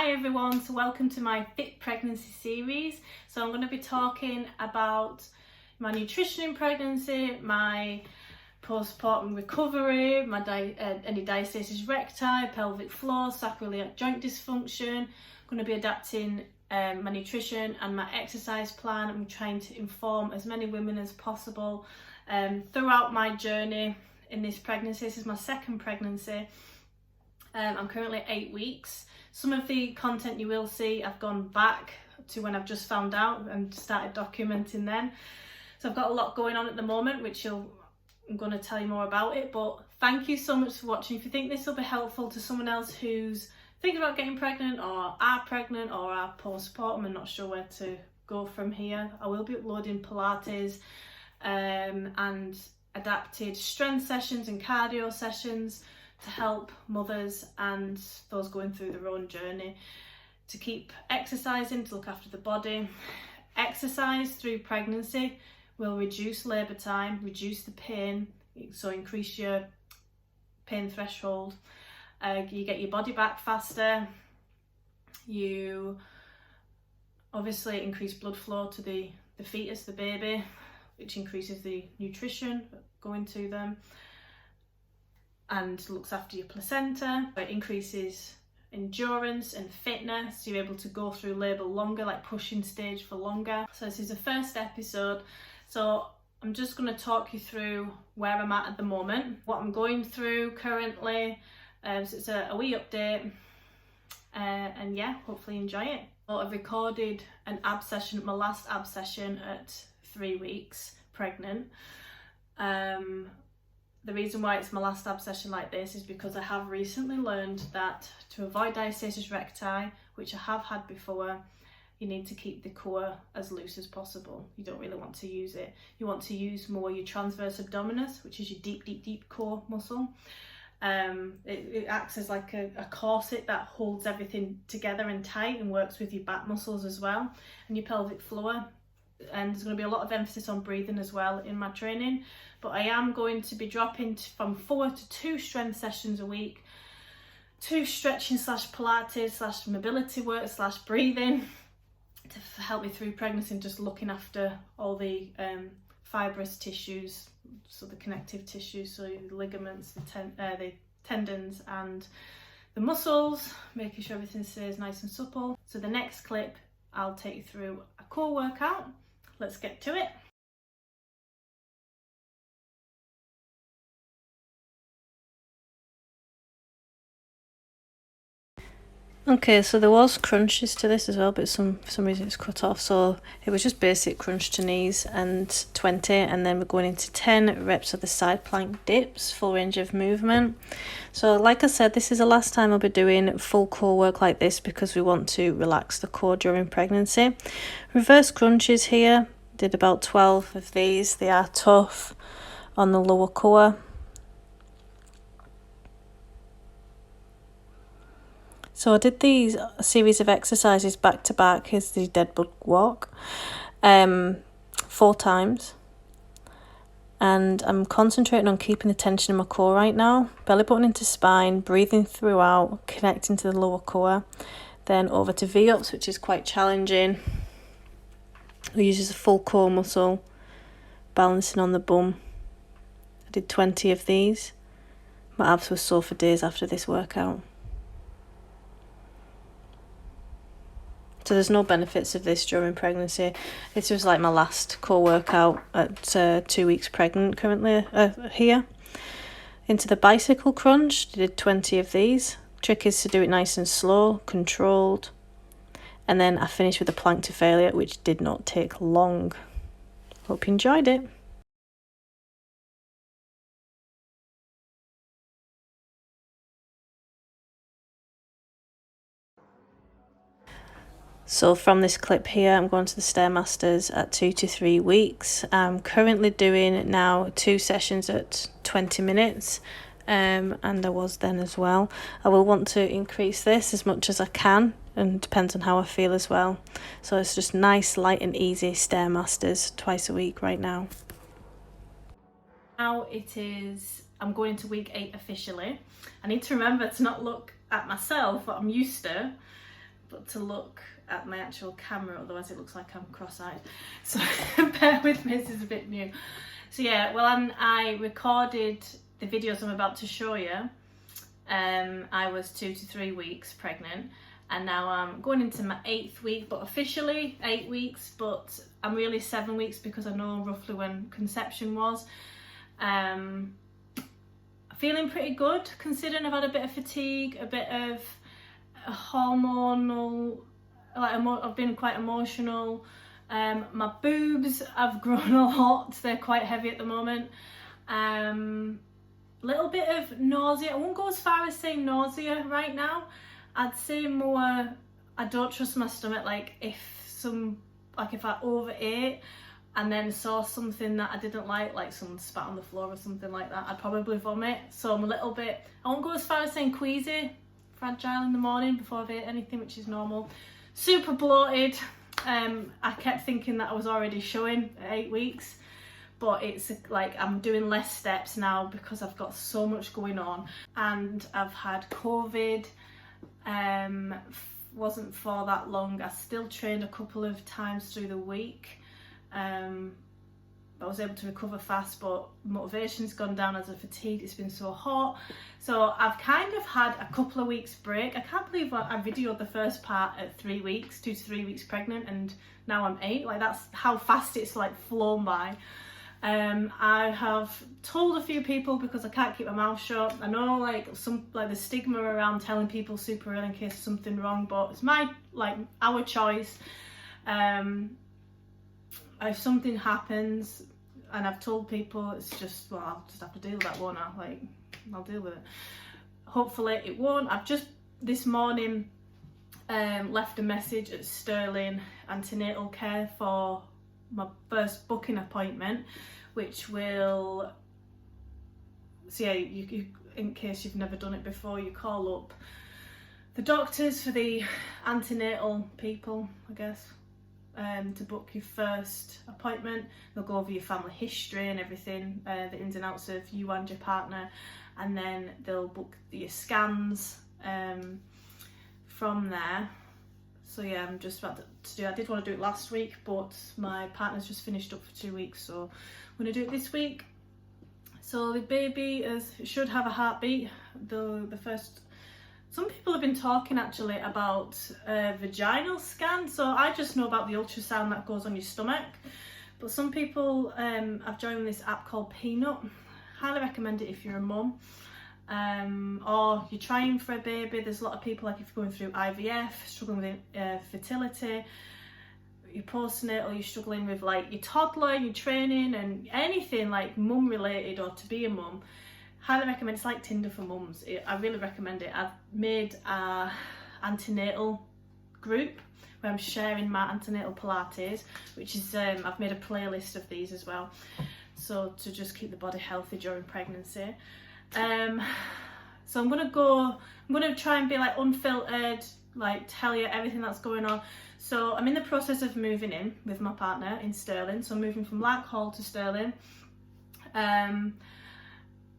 Hi everyone, so welcome to my Fit Pregnancy series. So I'm going to be talking about my nutrition in pregnancy, my postpartum recovery, any diastasis recti, pelvic floor, sacroiliac joint dysfunction. I'm going to be adapting my nutrition and my exercise plan. I'm trying to inform as many women as possible throughout my journey in this pregnancy. This is my second pregnancy. I'm currently 8 weeks. Some of the content you will see, I've gone back to when I've just found out and started documenting then. So I've got a lot going on at the moment, which I'm going to tell you more about it. But thank you so much for watching. If you think this will be helpful to someone else who's thinking about getting pregnant or are postpartum and not sure where to go from here, I will be uploading Pilates and adapted strength sessions and cardio sessions to help mothers and those going through their own journey to keep exercising, to look after the body. Exercise through pregnancy will reduce labour time, reduce the pain, so increase your pain threshold. You get your body back faster. You obviously increase blood flow to the fetus, the baby, which increases the nutrition going to them and looks after your placenta. It increases endurance and fitness, so you're able to go through labour longer, like pushing stage for longer. So this is the first episode, so I'm just going to talk you through where I'm at the moment, what I'm going through currently. So it's a wee update, and yeah, hopefully enjoy it. So I've recorded an ab session, my last ab session at 3 weeks pregnant. The reason why it's my last ab session like this is because I have recently learned that to avoid diastasis recti, which I have had before, you need to keep the core as loose as possible. You don't really want to use it. You want to use more your transverse abdominis, which is your deep core muscle. It acts as like a corset that holds everything together and tight and works with your back muscles as well, and your pelvic floor. And there's going to be a lot of emphasis on breathing as well in my training, but I am going to be dropping from 4 to 2 strength sessions a week, 2 stretching / Pilates / mobility work / breathing to help me through pregnancy and just looking after all the fibrous tissues, so the connective tissues, so the ligaments, the tendons and the muscles, making sure everything stays nice and supple. So the next clip I'll take you through a core workout. Let's get to it. Okay, so there was crunches to this as well, but for some reason it's cut off. So it was just basic crunch to knees and 20, and then we're going into 10 reps of the side plank dips, full range of movement. So like I said, this is the last time I'll be doing full core work like this because we want to relax the core during pregnancy. Reverse crunches here, did about 12 of these. They are tough on the lower core. So I did these series of exercises back to back. Here's the dead bug walk, 4 times. And I'm concentrating on keeping the tension in my core right now. Belly button into spine, breathing throughout, connecting to the lower core. Then over to V-ups, which is quite challenging. It uses a full core muscle, balancing on the bum. I did 20 of these. My abs were sore for days after this workout. So there's no benefits of this during pregnancy. This was like my last core workout at 2 weeks pregnant currently here. Into the bicycle crunch, did 20 of these. Trick is to do it nice and slow, controlled. And then I finished with a plank to failure, which did not take long. Hope you enjoyed it. So from this clip here, I'm going to the Stairmasters at 2 to 3 weeks. I'm currently doing now 2 sessions at 20 minutes, and I was then as well. I will want to increase this as much as I can, and depends on how I feel as well. So it's just nice, light and easy Stairmasters twice a week right now. Now I'm going into week 8 officially. I need to remember to not look at myself, what I'm used to. but to look at my actual camera, otherwise it looks like I'm cross-eyed. So bear with me, this is a bit new. So yeah, well, I recorded the videos I'm about to show you. I was 2 to 3 weeks pregnant, and now I'm going into my 8th week, but officially 8 weeks, but I'm really 7 weeks because I know roughly when conception was. Feeling pretty good considering I've had a bit of fatigue, a bit of hormonal, I've been quite emotional. My boobs have grown a lot, they're quite heavy at the moment. Little bit of nausea. I won't go as far as saying nausea right now. I'd say more, I don't trust my stomach. Like if I overate and then saw something that I didn't like someone spat on the floor or something like that, I'd probably vomit. So I'm a little bit, I won't go as far as saying queasy, fragile in the morning before I've ate anything, which is normal. Super bloated. I kept thinking that I was already showing at 8 weeks, but it's like I'm doing less steps now because I've got so much going on, and I've had COVID. Wasn't for that long. I still trained a couple of times through the week. I was able to recover fast, but motivation's gone down as a fatigue. It's been so hot. So I've kind of had a couple of weeks break. I can't believe I videoed the first part at 3 weeks, 2 to 3 weeks pregnant, and now I'm 8. Like that's how fast it's like flown by. I have told a few people because I can't keep my mouth shut. I know like the stigma around telling people super early in case there's something wrong, but it's our choice. If something happens and I've told people, it's just, well, I'll just have to deal with that, won't I? Like, I'll deal with it. Hopefully it won't. I've just this morning left a message at Sterling Antenatal Care for my first booking appointment, which will, so yeah, you in case you've never done it before, you call up the doctors for the antenatal people, I guess, to book your first appointment. They'll go over your family history and everything, the ins and outs of you and your partner, and then they'll book your scans from there. So yeah, I'm just about to do, I did want to do it last week, but my partner's just finished up for 2 weeks, so I'm going to do it this week. So the baby should have a heartbeat. The first, some people have been talking actually about a vaginal scan. So I just know about the ultrasound that goes on your stomach, but some people have joined this app called Peanut. Highly recommend it if you're a mum. Or you're trying for a baby. There's a lot of people, like if you're going through IVF, struggling with fertility, you're postnatal, you're struggling with like your toddler, your training, and anything like mum related or to be a mum. Highly recommend. It's like Tinder for mums. I really recommend it. I've made a antenatal group where I'm sharing my antenatal Pilates, which is I've made a playlist of these as well, so to just keep the body healthy during pregnancy. So I'm gonna try and be like unfiltered, like tell you everything that's going on. So I'm in the process of moving in with my partner in Stirling, so I'm moving from Larkhall to Stirling.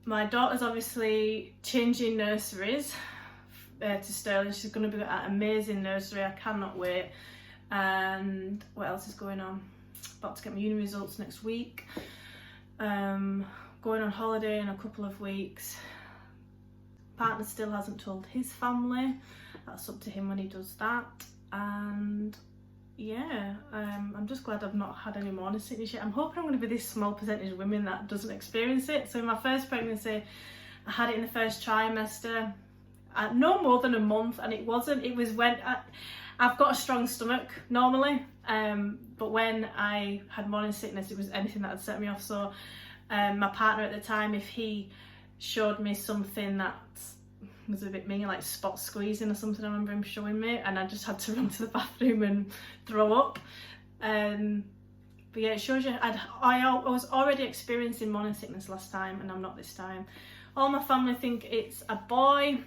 My daughter's obviously changing nurseries to Stirling. She's going to be at an amazing nursery. I cannot wait. And what else is going on? About to get my uni results next week. Going on holiday in a couple of weeks. Partner still hasn't told his family. That's up to him when he does that. And yeah, I'm just glad I've not had any morning sickness yet. I'm hoping I'm going to be this small percentage of women that doesn't experience it. So in my first pregnancy, I had it in the first trimester, no more than a month, and it was when I've got a strong stomach normally, but when I had morning sickness, it was anything that had set me off. So my partner at the time, if he showed me something that was a bit minging, like spot squeezing or something, I remember him showing me, and I just had to run to the bathroom and throw up. But yeah, it shows you I was already experiencing morning sickness last time, and I'm not this time. All my family think it's a boy,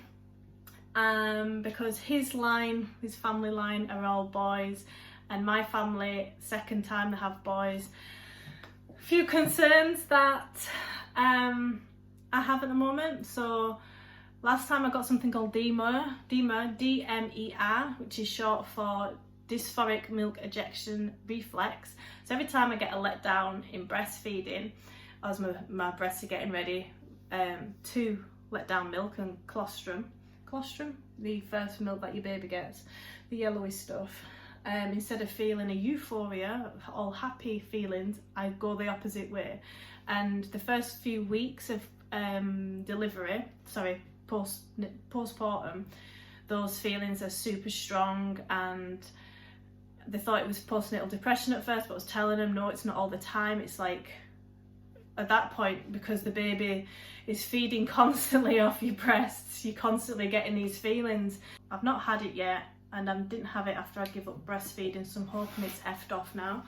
because his family line are all boys, and my family, second time they have boys. A few concerns that I have at the moment, so Last time I got something called DMER, D-M-E-R, which is short for dysphoric milk ejection reflex. So every time I get a letdown in breastfeeding, as my breasts are getting ready to let down milk and colostrum, the first milk that your baby gets, the yellowy stuff, instead of feeling a euphoria, all happy feelings, I go the opposite way. And the first few weeks of postpartum, those feelings are super strong, and they thought it was postnatal depression at first, but I was telling them, no, it's not all the time. It's like, at that point, because the baby is feeding constantly off your breasts, you're constantly getting these feelings. I've not had it yet, and I didn't have it after I gave up breastfeeding, so I'm hoping it's effed off now.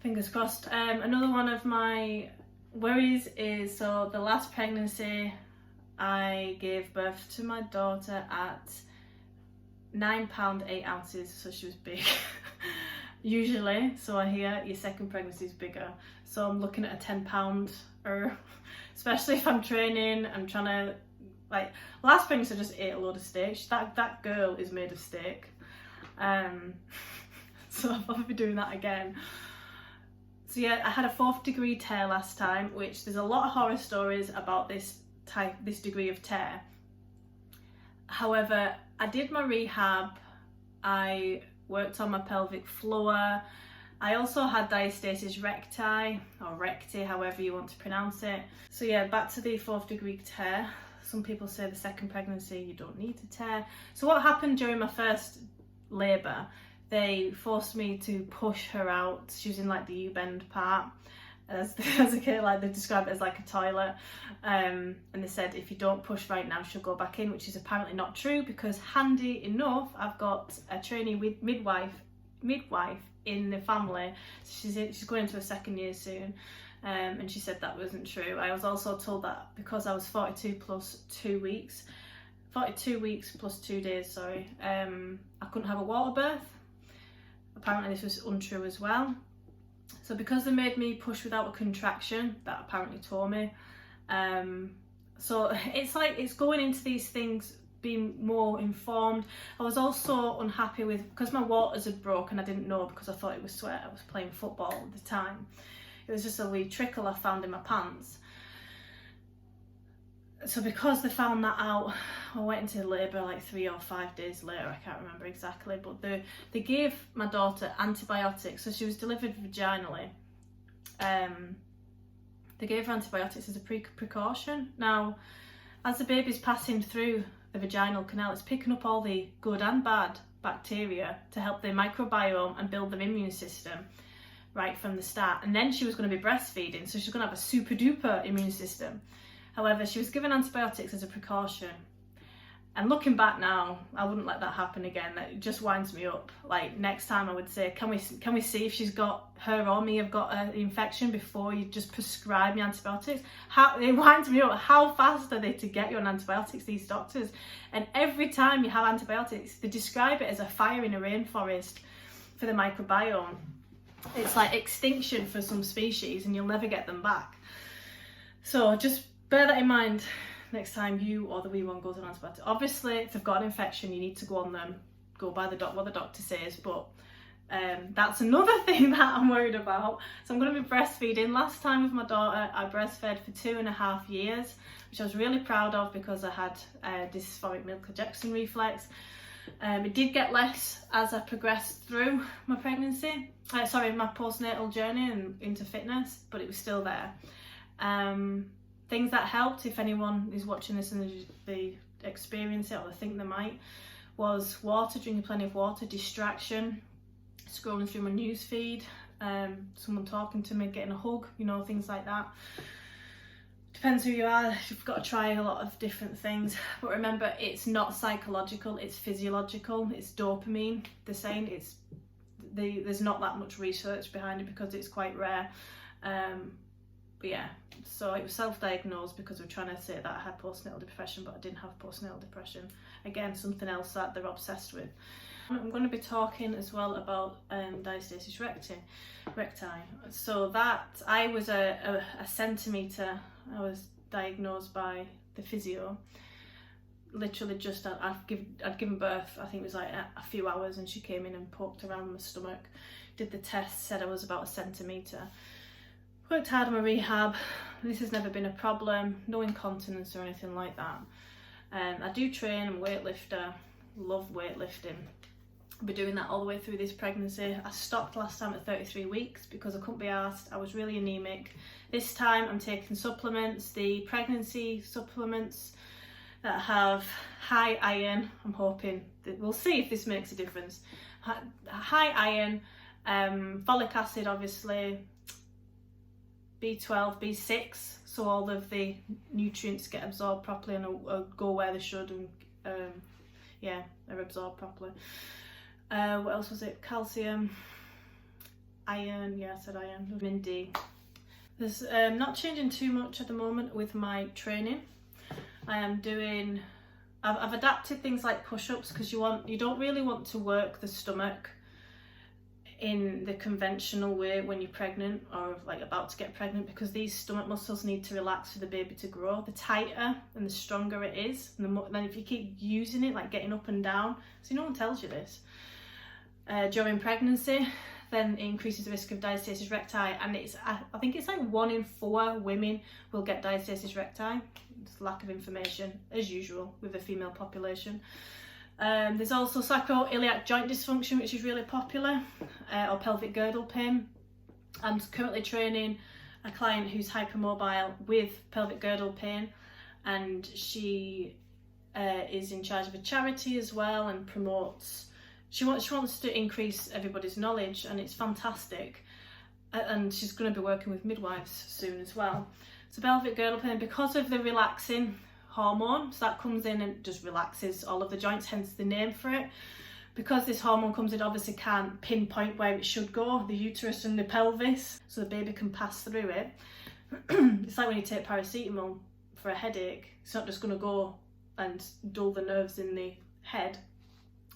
Fingers crossed. Another one of my worries is, so the last pregnancy, I gave birth to my daughter at £9 8 ounces, so she was big. Usually, so I hear your second pregnancy is bigger, so I'm looking at a £10, especially if I'm training. I'm trying to, like, last pregnancy I just ate a load of steak. That girl is made of steak, so I'll probably be doing that again. So yeah, I had a 4th degree tear last time, which there's a lot of horror stories about this degree of tear. However, I did my rehab, I worked on my pelvic floor, I also had diastasis recti, or recti, however you want to pronounce it. So yeah, back to the 4th degree tear. Some people say the second pregnancy you don't need to tear. So what happened during my first labour, they forced me to push her out. She was in like the U-bend part. As a kid, like, they described it as like a toilet, and they said if you don't push right now she'll go back in, which is apparently not true, because handy enough I've got a trainee with midwife in the family. She's going into her 2nd year soon, and she said that wasn't true. I was also told that because I was 42 plus 2 weeks, 42 weeks plus 2 days, I couldn't have a water birth. Apparently this was untrue as well. So because they made me push without a contraction, that apparently tore me. So it's like, it's going into these things being more informed. I was also unhappy with, because my waters had broken, I didn't know because I thought it was sweat. I was playing football at the time. It was just a wee trickle I found in my pants. So because they found that out, I went into labour like 3 or 5 days later, I can't remember exactly, but they gave my daughter antibiotics. So she was delivered vaginally. They gave her antibiotics as a precaution. Now, as the baby's passing through the vaginal canal, it's picking up all the good and bad bacteria to help their microbiome and build their immune system right from the start. And then she was going to be breastfeeding, so she's going to have a super duper immune system. However, she was given antibiotics as a precaution. And looking back now, I wouldn't let that happen again. That just winds me up. Like, next time I would say, can we see if she's got, her or me have got an infection before you just prescribe me antibiotics? It winds me up. How fast are they to get you on antibiotics, these doctors? And every time you have antibiotics, they describe it as a fire in a rainforest for the microbiome. It's like extinction for some species and you'll never get them back. So just bear that in mind next time you or the wee one goes on antibiotics. Obviously, if they've got an infection, you need to go on them, go by what the doctor says, but that's another thing that I'm worried about. So I'm going to be breastfeeding. Last time with my daughter, I breastfed for 2.5 years, which I was really proud of because I had dysphoric milk ejection reflex. It did get less as I progressed through my pregnancy, my postnatal journey and into fitness, but it was still there. Things that helped, if anyone is watching this and they experience it or they think they might, was water, drinking plenty of water, distraction, scrolling through my news feed, someone talking to me, getting a hug, things like that. Depends who you are, you've got to try a lot of different things. But remember, it's not psychological, it's physiological, it's dopamine. They're saying there's not that much research behind it because it's quite rare. But yeah, so it was self-diagnosed because we're trying to say that I had postnatal depression, but I didn't have postnatal depression. Again, something else that they're obsessed with. I'm going to be talking as well about diastasis recti. So that, I was a centimetre, I was diagnosed by the physio. literally just I'd given birth, I think it was like a few hours, and she came in and poked around my stomach, did the test, said I was about 1 centimetre. Worked hard on my rehab. This has never been a problem, no incontinence or anything like that. I do train, I'm a weightlifter, love weightlifting. I'll be doing that all the way through this pregnancy. I stopped last time at 33 weeks because I couldn't be arsed. I was really anemic. This time I'm taking supplements, the pregnancy supplements that have high iron. I'm hoping that we'll see if this makes a difference. High iron, folic acid obviously, B12, B6, so all of the nutrients get absorbed properly and go where they should, and yeah, they're absorbed properly. What else was it? Calcium, iron, yeah, I said iron, vitamin D. There's not changing too much at the moment with my training. I've adapted things like push-ups, because you don't really want to work the stomach in the conventional way when you're pregnant or like about to get pregnant, because these stomach muscles need to relax for the baby to grow. The tighter and the stronger it is, and the more, then if you keep using it, like getting up and down, so no one tells you this, during pregnancy, then it increases the risk of diastasis recti, and I think it's like 1 in 4 women will get diastasis recti. It's lack of information as usual with the female population. There's also sacroiliac joint dysfunction, which is really popular, or pelvic girdle pain. I'm currently training a client who's hypermobile with pelvic girdle pain, and she is in charge of a charity as well and promotes. She wants to increase everybody's knowledge, and it's fantastic. And she's going to be working with midwives soon as well. So pelvic girdle pain, because of the relaxing hormone, so that comes in and just relaxes all of the joints, hence the name for it. Because this hormone comes in, obviously can't pinpoint where it should go, the uterus and the pelvis, so the baby can pass through it. It's like when you take paracetamol for a headache. It's not just going to go and dull the nerves in the head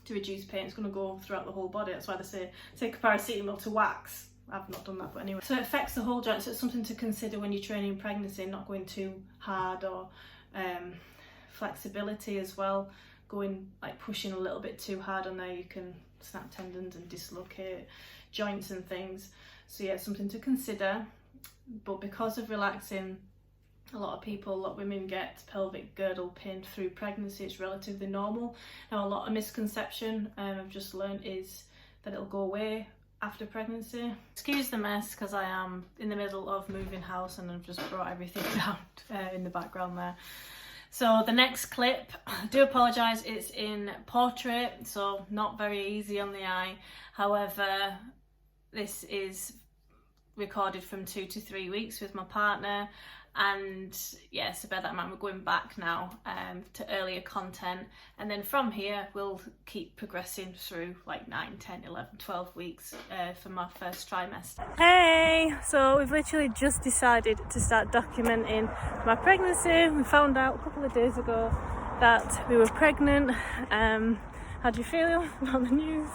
to reduce pain, it's going to go throughout the whole body. That's why they say take a paracetamol to wax. I've not done that, but anyway. So it affects the whole joint, so it's something to consider when you're training pregnancy, not going too hard, or flexibility as well, pushing a little bit too hard on there, you can snap tendons and dislocate joints and things. So yeah, it's something to consider. But because of relaxing, a lot of women get pelvic girdle pain through pregnancy. It's relatively normal. Now, a lot of misconception I've just learned is that it'll go away after pregnancy. Excuse the mess, because I am in the middle of moving house and I've just brought everything down in the background there. So the next clip, I do apologise, it's in portrait, so not very easy on the eye. However, this is recorded from 2 to 3 weeks with my partner, and yes, about that amount, we're going back now to earlier content, and then from here we'll keep progressing through like 9, 10, 11, 12 weeks for my first trimester. Hey, so we've literally just decided to start documenting my pregnancy. We found out a couple of days ago that we were pregnant. How do you feel about the news?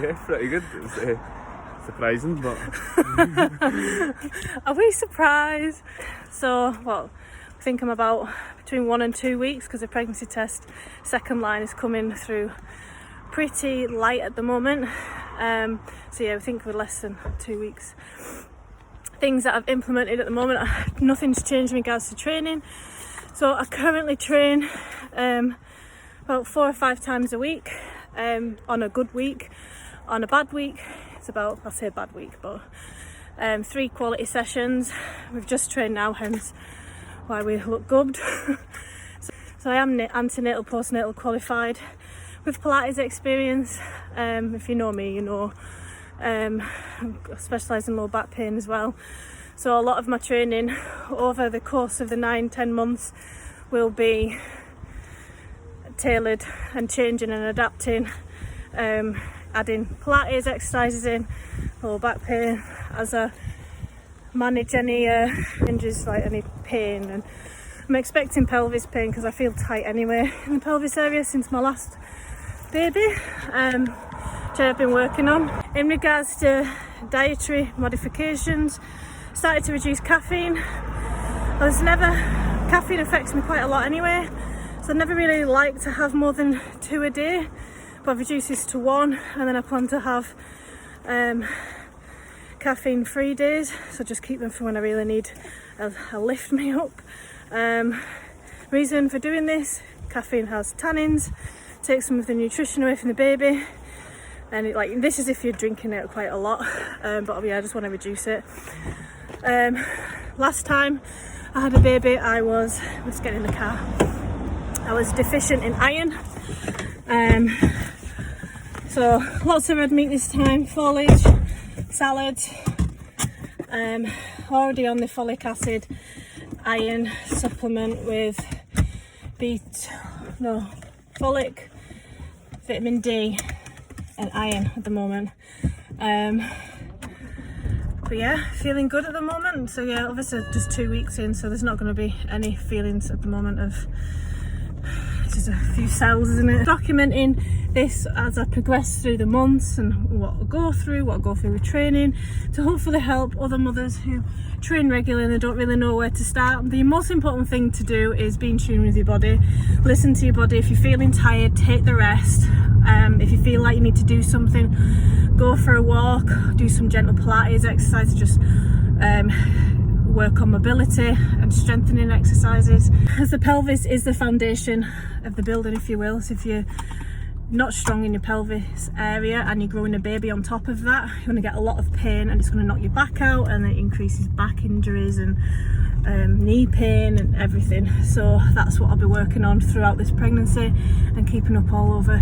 Yeah, pretty good. It's surprising, but are we surprised? So, well, I think I'm about between 1 and 2 weeks, because the pregnancy test second line is coming through pretty light at the moment. So yeah, I think we're less than 2 weeks. Things that I've implemented at the moment, nothing's changed in regards to training. So I currently train about 4 or 5 times a week on a good week. On a bad week, it's about, I say bad week, but 3 quality sessions. We've just trained now, hence why we look gubbed. So I am antenatal, postnatal qualified with Pilates experience. If you know me, you know I specialise in low back pain as well. So a lot of my training over the course of the 9-10 months will be tailored and changing and adapting, adding Pilates exercises in, low back pain, as I manage any injuries, like any pain. And I'm expecting pelvis pain because I feel tight anyway in the pelvis area since my last baby, which I've been working on. In regards to dietary modifications, started to reduce caffeine. Caffeine affects me quite a lot anyway. So I never really like to have more than 2 a day, but I've reduced this to 1, and then I plan to have caffeine free days, so just keep them for when I really need a lift me up. Reason for doing this: caffeine has tannins, takes some of the nutrition away from the baby, and this is if you're drinking it quite a lot, but yeah, I just want to reduce it. Last time I had a baby, let's get in the car, I was deficient in iron, so lots of red meat this time, foliage, salads, already on the folic acid iron supplement with folic, vitamin D and iron at the moment. But yeah, feeling good at the moment. So yeah, obviously just 2 weeks in, so there's not going to be any feelings at the moment of just a few cells, isn't it? Documenting this as I progress through the months and what I go through with training, to hopefully help other mothers who train regularly and don't really know where to start. The most important thing to do is be in tune with your body. Listen to your body. If you're feeling tired, take the rest. If you feel like you need to do something, go for a walk, do some gentle Pilates exercises, just work on mobility and strengthening exercises, as the pelvis is the foundation of the building, if you will. So if you're not strong in your pelvis area and you're growing a baby on top of that, you're going to get a lot of pain, and it's going to knock your back out, and it increases back injuries and knee pain and everything. So that's what I'll be working on throughout this pregnancy, and keeping up all over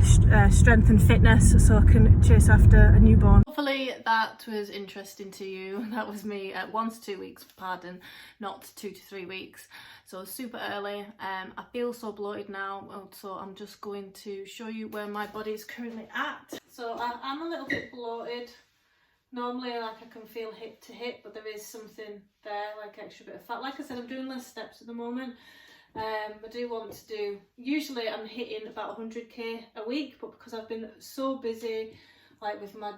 strength and fitness, so I can chase after a newborn. Hopefully that was interesting to you. That was me at 1 to 2 weeks, pardon, not 2 to 3 weeks. So super early. I feel so bloated now, so I'm just going to show you where my body is currently at. So I'm a little bit bloated. Normally, like, I can feel hip to hip, but there is something there, like extra bit of fat. Like I said, I'm doing less steps at the moment. I do want to do, usually I'm hitting about 100k a week, but because I've been so busy, like with my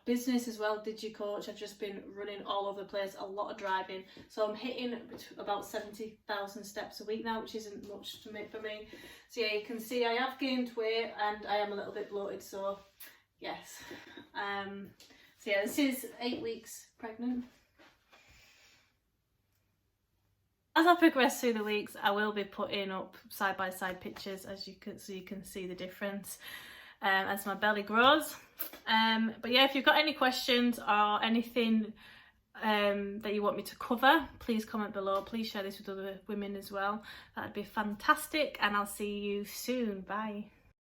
business as well, DigiCoach, I've just been running all over the place, a lot of driving. So I'm hitting about 70,000 steps a week now, which isn't much to make for me. So yeah, you can see I have gained weight and I am a little bit bloated, so yes. So yeah, this is 8 weeks pregnant. As I progress through the weeks, I will be putting up side-by-side pictures, so you can see the difference as my belly grows. But yeah, if you've got any questions or anything that you want me to cover, please comment below. Please share this with other women as well. That'd be fantastic, and I'll see you soon. Bye.